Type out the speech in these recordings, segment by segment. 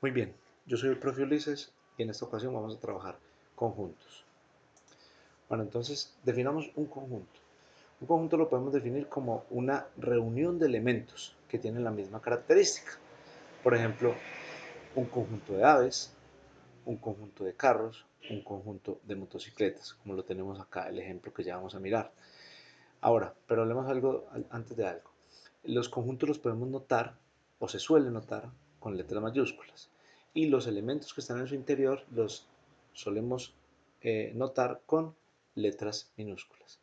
Muy bien, yo soy el profe Ulises y en esta ocasión vamos a trabajar conjuntos. Bueno, entonces definamos un conjunto. Un conjunto lo podemos definir como una reunión de elementos que tienen la misma característica. Por ejemplo, un conjunto de aves, un conjunto de carros, un conjunto de motocicletas, como lo tenemos acá, el ejemplo que ya vamos a mirar. Ahora, pero hablemos algo antes de algo. Los conjuntos los podemos notar, o se suele notar, con letras mayúsculas. Y los elementos que están en su interior los solemos notar con letras minúsculas.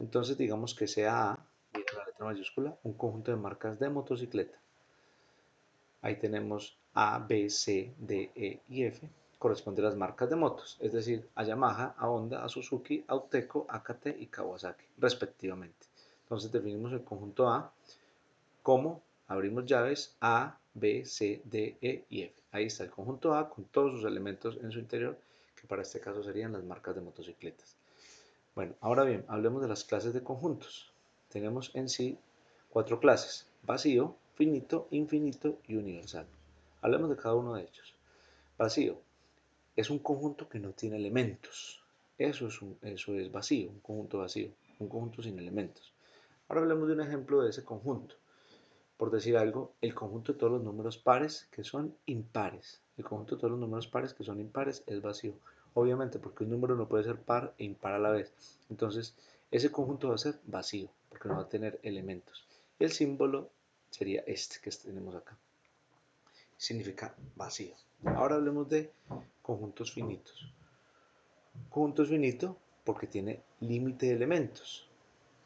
Entonces, digamos que sea A, la letra mayúscula, un conjunto de marcas de motocicleta. Ahí tenemos A, B, C, D, E y F, corresponden a las marcas de motos, es decir, a Yamaha, a Honda, a Suzuki, a Auteco, a KT y Kawasaki, respectivamente. Entonces definimos el conjunto A como, abrimos llaves, A, B, C, D, E y F. Ahí está el conjunto A con todos sus elementos en su interior, que para este caso serían las marcas de motocicletas. Bueno, ahora bien, hablemos de las clases de conjuntos. Tenemos en sí cuatro clases: vacío, finito, infinito y universal. Hablemos de cada uno de ellos. Vacío es un conjunto que no tiene elementos. Eso es vacío, un conjunto vacío, un conjunto sin elementos. Ahora hablemos de un ejemplo de ese conjunto. Por decir algo, el conjunto de todos los números pares que son impares. El conjunto de todos los números pares que son impares es vacío. Obviamente, porque un número no puede ser par e impar a la vez. Entonces, ese conjunto va a ser vacío, porque no va a tener elementos. Y el símbolo sería este que tenemos acá. Significa vacío. Ahora hablemos de conjuntos finitos. Conjunto es finito porque tiene límite de elementos.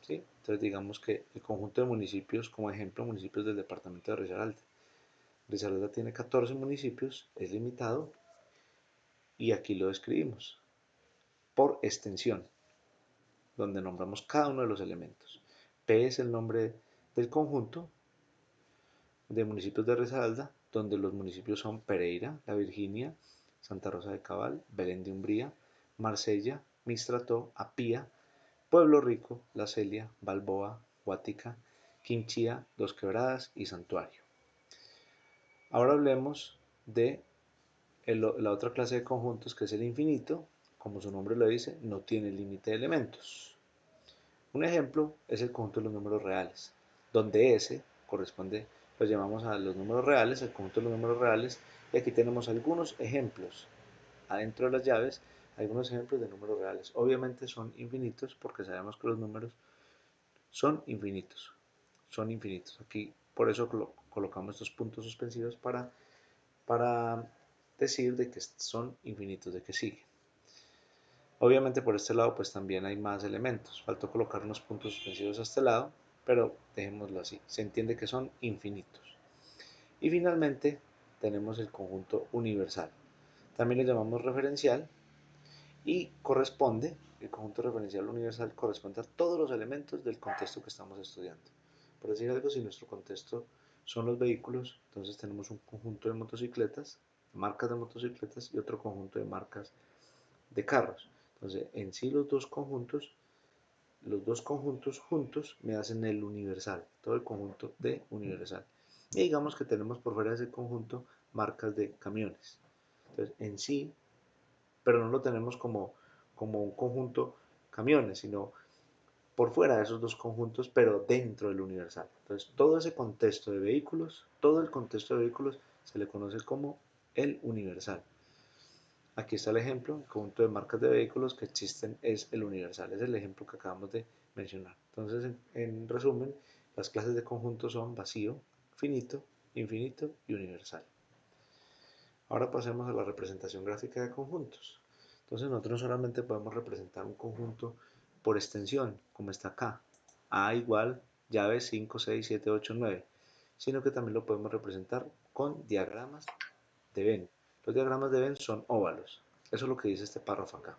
¿Sí? Entonces digamos que el conjunto de municipios, como ejemplo, municipios del departamento de Risaralda. Risaralda tiene 14 municipios, es limitado y aquí lo describimos por extensión, donde nombramos cada uno de los elementos. P es el nombre del conjunto de municipios de Risaralda, donde los municipios son Pereira, La Virginia, Santa Rosa de Cabal, Belén de Umbría, Marsella, Mistrató, Apía, Pueblo Rico, La Celia, Balboa, Guática, Quinchía, Dos Quebradas y Santuario. Ahora hablemos de la otra clase de conjuntos, que es el infinito. Como su nombre lo dice, no tiene límite de elementos. Un ejemplo es el conjunto de los números reales, donde S corresponde, lo llamamos a los números reales, el conjunto de los números reales, y aquí tenemos algunos ejemplos adentro de las llaves, algunos ejemplos de números reales. Obviamente son infinitos porque sabemos que los números son infinitos, son infinitos. Aquí por eso colocamos estos puntos suspensivos para decir de que son infinitos, de que sigue. Obviamente por este lado pues también hay más elementos. Faltó colocar unos puntos suspensivos a este lado, pero dejémoslo así. Se entiende que son infinitos. Y finalmente tenemos el conjunto universal. También le llamamos referencial y corresponde, el conjunto referencial universal corresponde a todos los elementos del contexto que estamos estudiando. Por decir algo, si nuestro contexto son los vehículos, entonces tenemos un conjunto de motocicletas, marcas de motocicletas y otro conjunto de marcas de carros. Entonces, en sí los dos conjuntos juntos me hacen el universal, todo el conjunto de universal. Y digamos que tenemos por fuera de ese conjunto marcas de camiones. Entonces, en sí, pero no lo tenemos como un conjunto camiones, sino por fuera de esos dos conjuntos, pero dentro del universal. Entonces, todo ese contexto de vehículos, todo el contexto de vehículos se le conoce como el universal. Aquí está el ejemplo, el conjunto de marcas de vehículos que existen es el universal, es el ejemplo que acabamos de mencionar. Entonces, en resumen, las clases de conjunto son vacío, finito, infinito y universal. Ahora pasemos a la representación gráfica de conjuntos. Entonces nosotros solamente podemos representar un conjunto por extensión, como está acá. A igual llave 5, 6, 7, 8, 9. Sino que también lo podemos representar con diagramas de Venn. Los diagramas de Venn son óvalos. Eso es lo que dice este párrafo acá.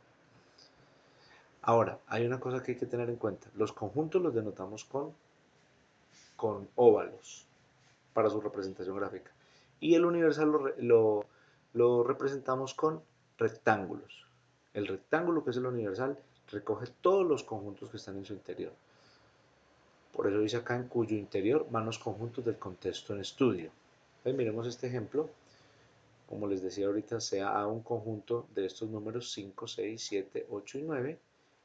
Ahora, hay una cosa que hay que tener en cuenta. Los conjuntos los denotamos con óvalos para su representación gráfica. Y el universal lo representamos con rectángulos. El rectángulo, que es el universal, recoge todos los conjuntos que están en su interior. Por eso dice acá en cuyo interior van los conjuntos del contexto en estudio. Entonces miremos este ejemplo. como les decía ahorita, sea A un conjunto de estos números 5, 6, 7, 8 y 9,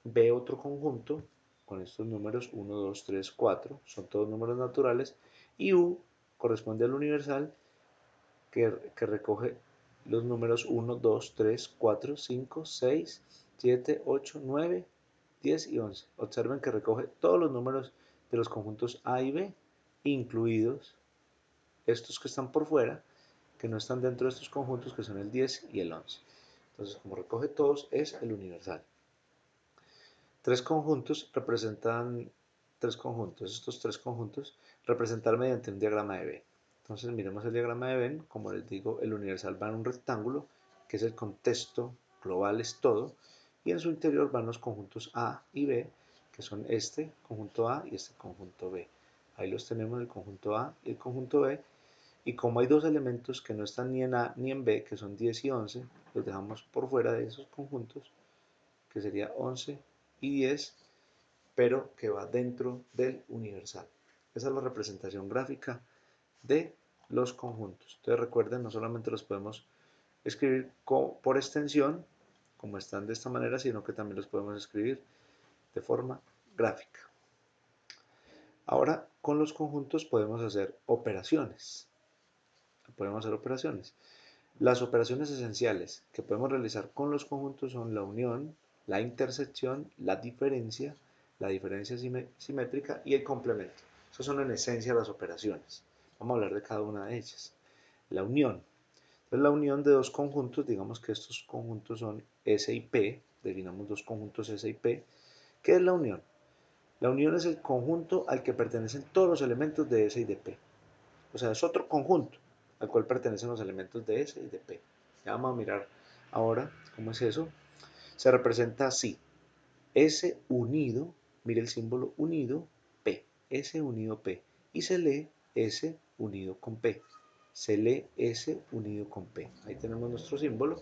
B otro conjunto con estos números 1, 2, 3, 4, son todos números naturales, y U corresponde al universal que recoge los números 1, 2, 3, 4, 5, 6, 7, 8, 9, 10 y 11. Observen que recoge todos los números de los conjuntos A y B, incluidos estos que están por fuera, que no están dentro de estos conjuntos, que son el 10 y el 11. Entonces, como recoge todos, es el universal. Tres conjuntos representan tres conjuntos. Estos tres conjuntos representar mediante un diagrama de Venn. Entonces, miremos el diagrama de Venn. Como les digo, el universal va en un rectángulo, que es el contexto global, es todo, y en su interior van los conjuntos A y B, que son este conjunto A y este conjunto B. Ahí los tenemos, el conjunto A y el conjunto B. Y como hay dos elementos que no están ni en A ni en B, que son 10 y 11, los dejamos por fuera de esos conjuntos, que sería 11 y 10, pero que va dentro del universal. Esa es la representación gráfica de los conjuntos. Entonces recuerden, no solamente los podemos escribir por extensión, como están de esta manera, sino que también los podemos escribir de forma gráfica. Ahora, con los conjuntos podemos hacer operaciones. Las operaciones esenciales que podemos realizar con los conjuntos son la unión, la intersección, la diferencia simétrica y el complemento. Esas son en esencia las operaciones. Vamos a hablar de cada una de ellas. La unión. Entonces, la unión de dos conjuntos, digamos que estos conjuntos son S y P, definamos dos conjuntos S y P. ¿Qué es la unión? La unión es el conjunto al que pertenecen todos los elementos de S y de P. O sea, es otro conjunto al cual pertenecen los elementos de S y de P. Ya vamos a mirar ahora cómo es eso. Se representa así. S unido, mire el símbolo unido, P. S unido P. Y se lee S unido con P. Se lee S unido con P. Ahí tenemos nuestro símbolo,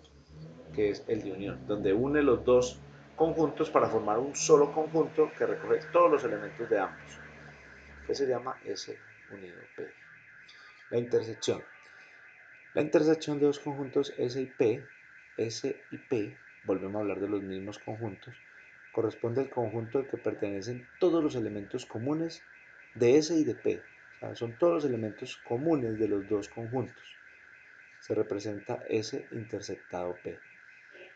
que es el de unión, donde une los dos conjuntos para formar un solo conjunto que recoge todos los elementos de ambos, que se llama S unido P. La intersección. La intersección de dos conjuntos S y P, volvemos a hablar de los mismos conjuntos, corresponde al conjunto al que pertenecen todos los elementos comunes de S y de P. O sea, son todos los elementos comunes de los dos conjuntos. Se representa S intersectado P.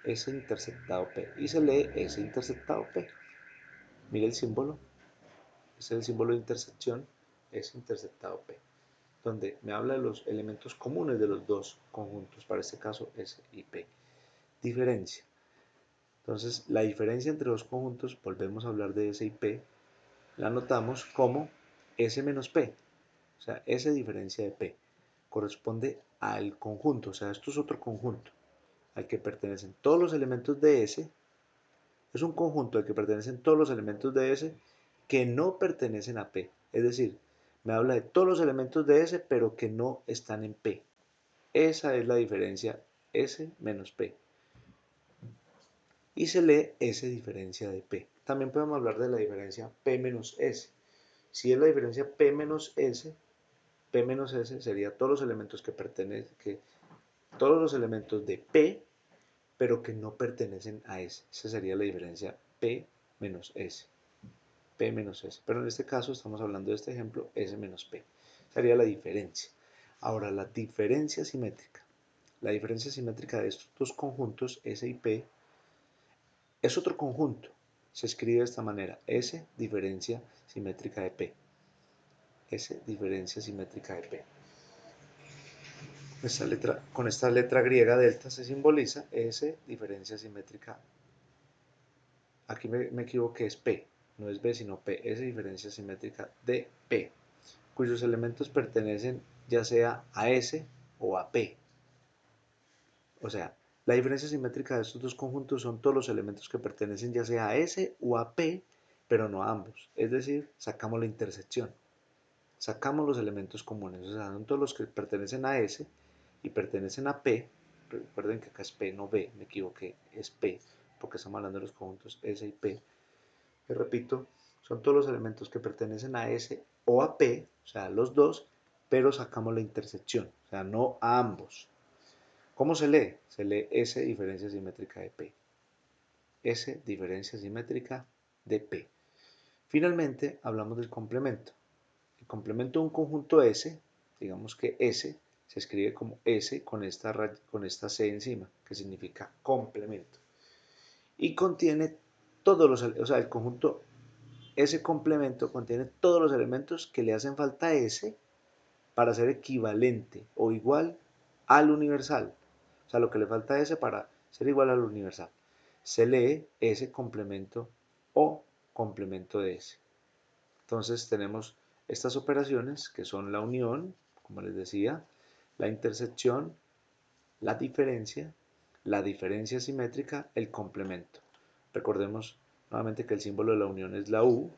S intersectado P. Y se lee S intersectado P. Mire el símbolo. Este es el símbolo de intersección. S intersectado P, donde me habla de los elementos comunes de los dos conjuntos, para este caso S y P. Diferencia. Entonces, la diferencia entre los conjuntos, volvemos a hablar de S y P, la anotamos como S menos P, o sea, S diferencia de P, corresponde al conjunto, o sea, esto es otro conjunto, al que pertenecen todos los elementos de S, es un conjunto al que pertenecen todos los elementos de S que no pertenecen a P, es decir, me habla de todos los elementos de S, pero que no están en P. Esa es la diferencia S menos P. Y se lee S diferencia de P. También podemos hablar de la diferencia P menos S. Si es la diferencia P menos S sería todos los elementos que pertenecen, todos los elementos de P, pero que no pertenecen a S. Esa sería la diferencia P menos S. P menos S. Pero en este caso estamos hablando de este ejemplo, S menos P. Sería la diferencia. Ahora, la diferencia simétrica. La diferencia simétrica de estos dos conjuntos, S y P, es otro conjunto. Se escribe de esta manera. S diferencia simétrica de P. S diferencia simétrica de P. Con esta letra griega delta se simboliza S diferencia simétrica. Aquí me equivoqué, es P. No es B sino P. S diferencia simétrica de P, cuyos elementos pertenecen ya sea a S o a P. O sea, la diferencia simétrica de estos dos conjuntos son todos los elementos que pertenecen ya sea a S o a P, pero no a ambos. Es decir, sacamos la intersección. Sacamos los elementos comunes. O sea, son todos los que pertenecen a S y pertenecen a P. Recuerden que acá es P, no B, me equivoqué, es P, porque estamos hablando de los conjuntos S y P. Y repito, son todos los elementos que pertenecen a S o a P, o sea, los dos, pero sacamos la intersección, o sea, no a ambos. ¿Cómo se lee? Se lee S diferencia simétrica de P. S diferencia simétrica de P. Finalmente, hablamos del complemento. El complemento de un conjunto S, digamos que S se escribe como S con esta C encima, que significa complemento. Y contiene todos los, o sea, el conjunto S complemento contiene todos los elementos que le hacen falta a S para ser equivalente o igual al universal. O sea, lo que le falta a S para ser igual al universal. Se lee S complemento o complemento de S. Entonces tenemos estas operaciones que son la unión, como les decía, la intersección, la diferencia simétrica, el complemento. Recordemos nuevamente que el símbolo de la unión es la U,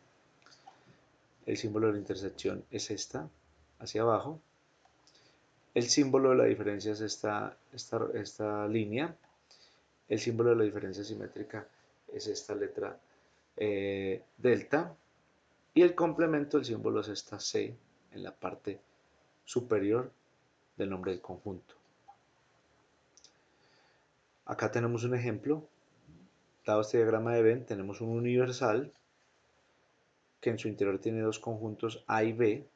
el símbolo de la intersección es esta, hacia abajo, el símbolo de la diferencia es esta línea, el símbolo de la diferencia simétrica es esta letra delta, y el complemento, el símbolo es esta C en la parte superior del nombre del conjunto. Acá tenemos un ejemplo. Dado este diagrama de Venn, tenemos un universal que en su interior tiene dos conjuntos A y B.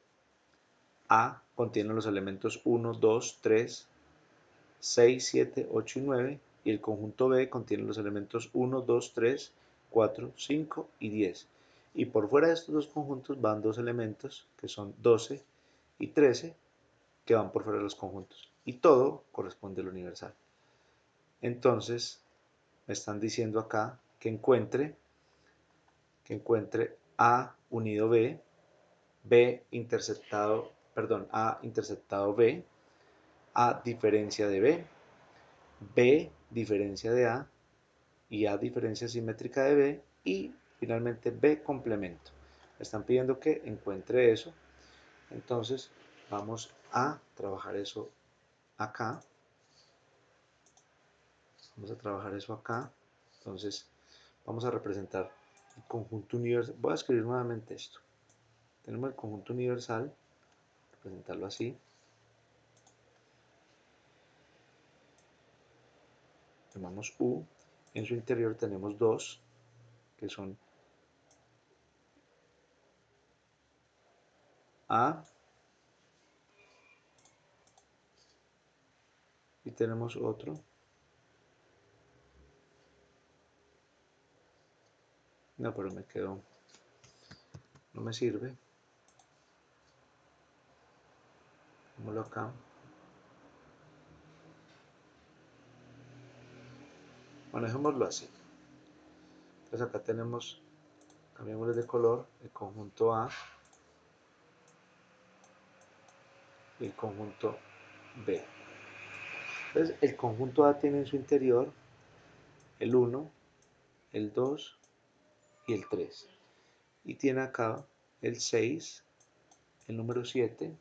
A contiene los elementos 1, 2, 3, 6, 7, 8 y 9. Y el conjunto B contiene los elementos 1, 2, 3, 4, 5 y 10. Y por fuera de estos dos conjuntos van dos elementos que son 12 y 13 que van por fuera de los conjuntos. Y todo corresponde al universal. Entonces, me están diciendo acá que encuentre A unido B, B interceptado, perdón, A interceptado B, A diferencia de B, B diferencia de A y A diferencia simétrica de B y finalmente B complemento. Me están pidiendo que encuentre eso, entonces vamos a trabajar eso acá. Vamos a trabajar eso acá. Entonces vamos a representar el conjunto universal. Voy a escribir nuevamente esto. Tenemos el conjunto universal, representarlo así. Llamamos U. En su interior tenemos dos, que son A y tenemos otro. No, pero me quedó, no me sirve. Pongámoslo acá. Manejémoslo así. Entonces acá tenemos, cambiémosle de color, el conjunto A y el conjunto B. Entonces el conjunto A tiene en su interior el 1, el 2 y el 3. Y tiene acá el 6, el número 7,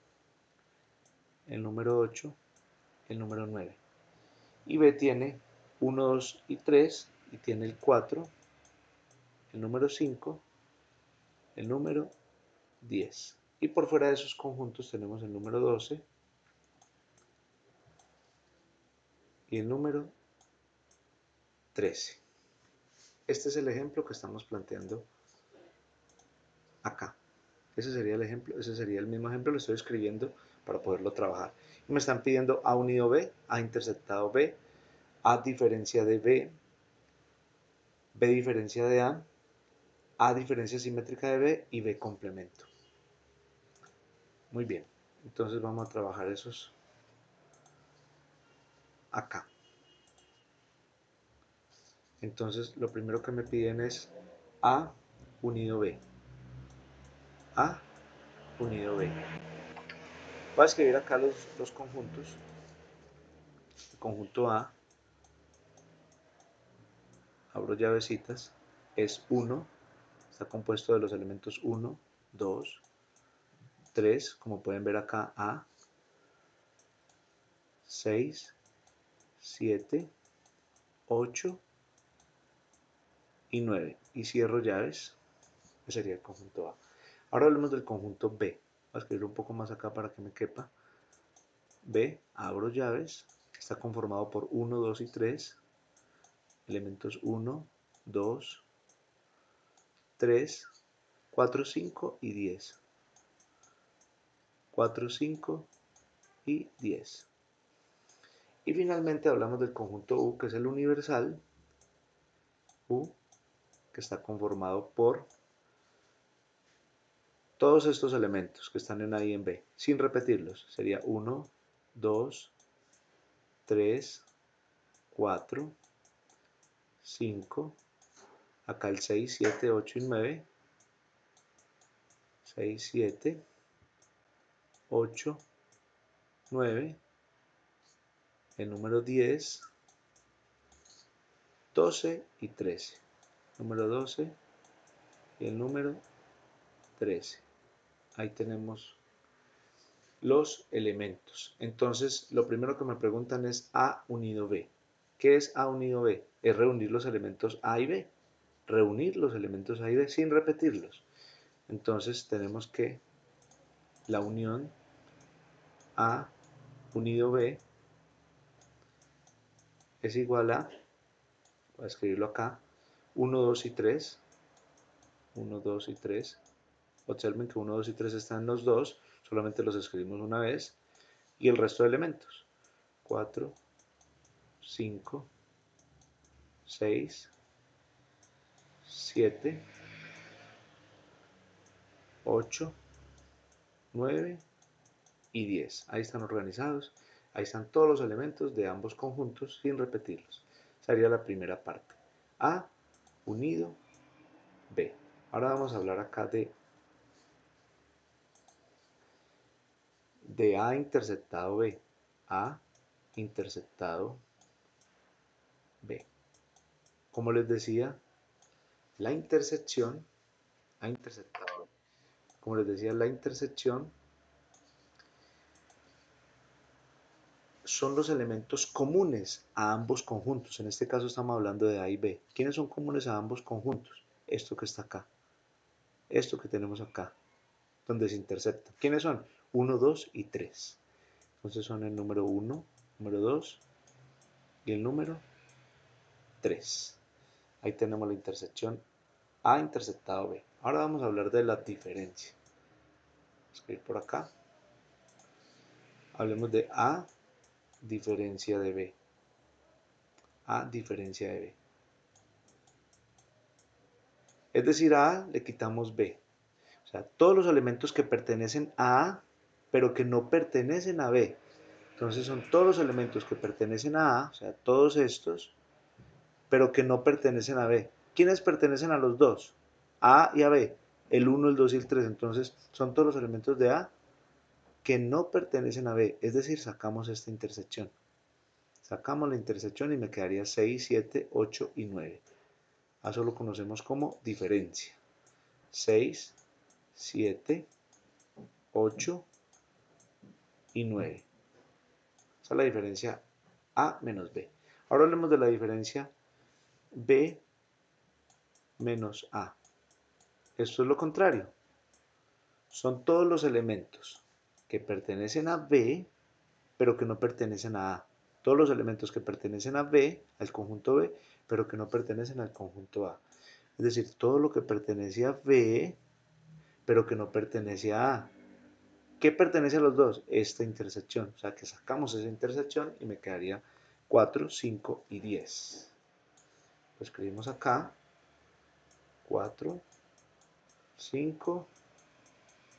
el número 8, el número 9. Y B tiene 1, 2 y 3 y tiene el 4, el número 5, el número 10. Y por fuera de esos conjuntos tenemos el número 12 y el número 13. Este es el ejemplo que estamos planteando acá. Ese sería el ejemplo, ese sería el mismo ejemplo, lo estoy escribiendo para poderlo trabajar. Y me están pidiendo A unido B, A interceptado B, A diferencia de B, B diferencia de A diferencia simétrica de B y B complemento. Muy bien, entonces vamos a trabajar esos acá. Entonces lo primero que me piden es A unido B. A unido B. Voy a escribir acá los conjuntos. El conjunto A, abro llavecitas, es 1, está compuesto de los elementos 1, 2, 3, como pueden ver acá, A, 6, 7, 8 y 9. Y cierro llaves, ese sería el conjunto A. Ahora hablemos del conjunto B. Voy a escribir un poco más acá para que me quepa. B, abro llaves, está conformado por 1, 2 y 3, elementos 1, 2, 3, 4, 5 y 10. 4, 5 y 10. Y finalmente hablamos del conjunto U, que es el universal, U, que está conformado por todos estos elementos que están en A y en B, sin repetirlos. Sería 1, 2, 3, 4, 5, acá el 6, 7, 8 y 9, 6, 7, 8, 9, el número 10, 12 y 13, número 12 y el número 13. Ahí tenemos los elementos. Entonces, lo primero que me preguntan es A unido B. ¿Qué es A unido B? Es reunir los elementos A y B. Reunir los elementos A y B sin repetirlos. Entonces, tenemos que la unión A unido B es igual a, voy a escribirlo acá, 1, 2 y 3. 1, 2 y 3. Observen que 1, 2 y 3 están en los dos, solamente los escribimos una vez. Y el resto de elementos. 4, 5, 6, 7, 8, 9 y 10. Ahí están organizados. Ahí están todos los elementos de ambos conjuntos sin repetirlos. Sería la primera parte. A unido B. Ahora vamos a hablar acá de A interceptado B. A interceptado B. Como les decía, la intersección, A interceptado B. Como les decía, la intersección son los elementos comunes a ambos conjuntos. En este caso estamos hablando de A y B. ¿Quiénes son comunes a ambos conjuntos? Esto que está acá. Esto que tenemos acá, donde se interceptan. ¿Quiénes son? 1, 2 y 3. Entonces son el número 1, número 2 y el número 3. Ahí tenemos la intersección A interceptado B. Ahora vamos a hablar de la diferencia. Voy a escribir por acá. Hablemos de A diferencia de B. A diferencia de B. Es decir, a A le quitamos B. O sea, todos los elementos que pertenecen a A, pero que no pertenecen a B. Entonces son todos los elementos que pertenecen a A, o sea, todos estos, pero que no pertenecen a B. ¿Quiénes pertenecen a los dos? A y a B. El 1, el 2 y el 3. Entonces son todos los elementos de A que no pertenecen a B. Es decir, sacamos esta intersección. Sacamos la intersección y me quedaría 6, 7, 8 y 9. A eso lo conocemos como diferencia. 6, 7, 8 y 9. Esa es la diferencia A menos B. Ahora hablemos de la diferencia B menos A. Esto es lo contrario. Son todos los elementos que pertenecen a B, pero que no pertenecen a A. Todos los elementos que pertenecen a B, al conjunto B, pero que no pertenecen al conjunto A. Es decir, todo lo que pertenece a B, pero que no pertenece a A. ¿Qué pertenece a los dos? Esta intersección. O sea que sacamos esa intersección y me quedaría 4, 5 y 10. Lo escribimos acá. 4, 5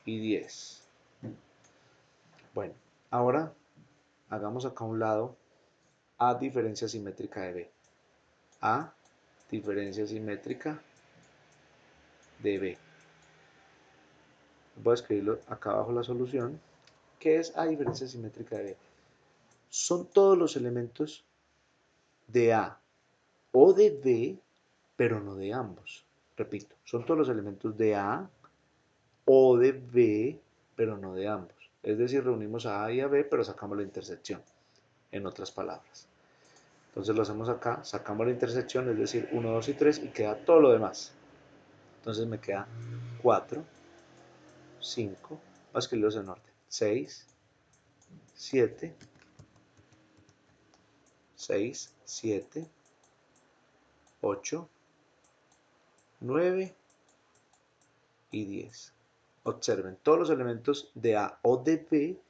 y 10. Bueno, ahora hagamos acá a un lado A diferencia simétrica de B. A diferencia simétrica de B. Voy a escribirlo acá abajo la solución. ¿Qué es A diferencia simétrica de B? Son todos los elementos de A o de B, pero no de ambos. Repito, son todos los elementos de A o de B, pero no de ambos. Es decir, reunimos a A y a B, pero sacamos la intersección, en otras palabras. Entonces lo hacemos acá, sacamos la intersección, es decir, 1, 2 y 3, y queda todo lo demás. Entonces me queda 4, 5, voy a escribirlos en orden, 6, 7, 6, 7, 8, 9 y 10. Observen, todos los elementos de A o de B,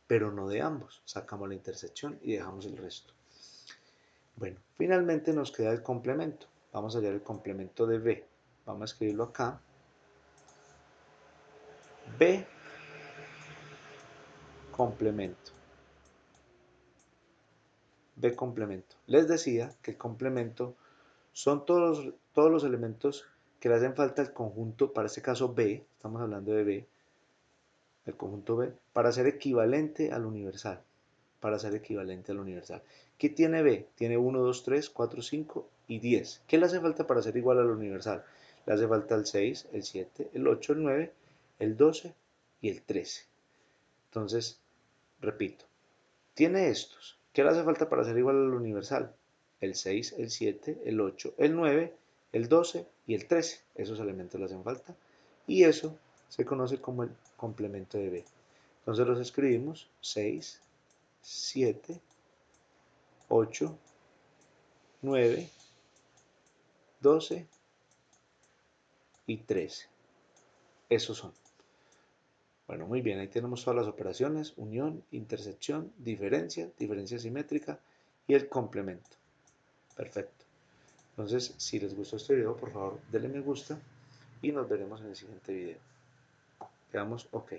pero no de ambos. Sacamos la intersección y dejamos el resto. Bueno, finalmente nos queda el complemento. Vamos a hallar el complemento de B. Vamos a escribirlo acá. B complemento. B complemento. Les decía que el complemento son todos los elementos que le hacen falta al conjunto, para este caso B, estamos hablando de B, el conjunto B, para ser equivalente al universal. Para ser equivalente al universal. ¿Qué tiene B? Tiene 1, 2, 3, 4, 5 y 10. ¿Qué le hace falta para ser igual al universal? Le hace falta el 6, el 7, el 8, el 9, el 12 y el 13. Entonces, repito, tiene estos. ¿Qué le hace falta para ser igual al universal? El 6, el 7, el 8, el 9, el 12 y el 13. Esos elementos le hacen falta. Y eso se conoce como el complemento de B. Entonces los escribimos 6, 7, 8, 9, 12 y 13. Esos son. Bueno, muy bien, ahí tenemos todas las operaciones: unión, intersección, diferencia, diferencia simétrica y el complemento. Perfecto. Entonces, si les gustó este video, por favor, denle me gusta y nos veremos en el siguiente video. Quedamos OK.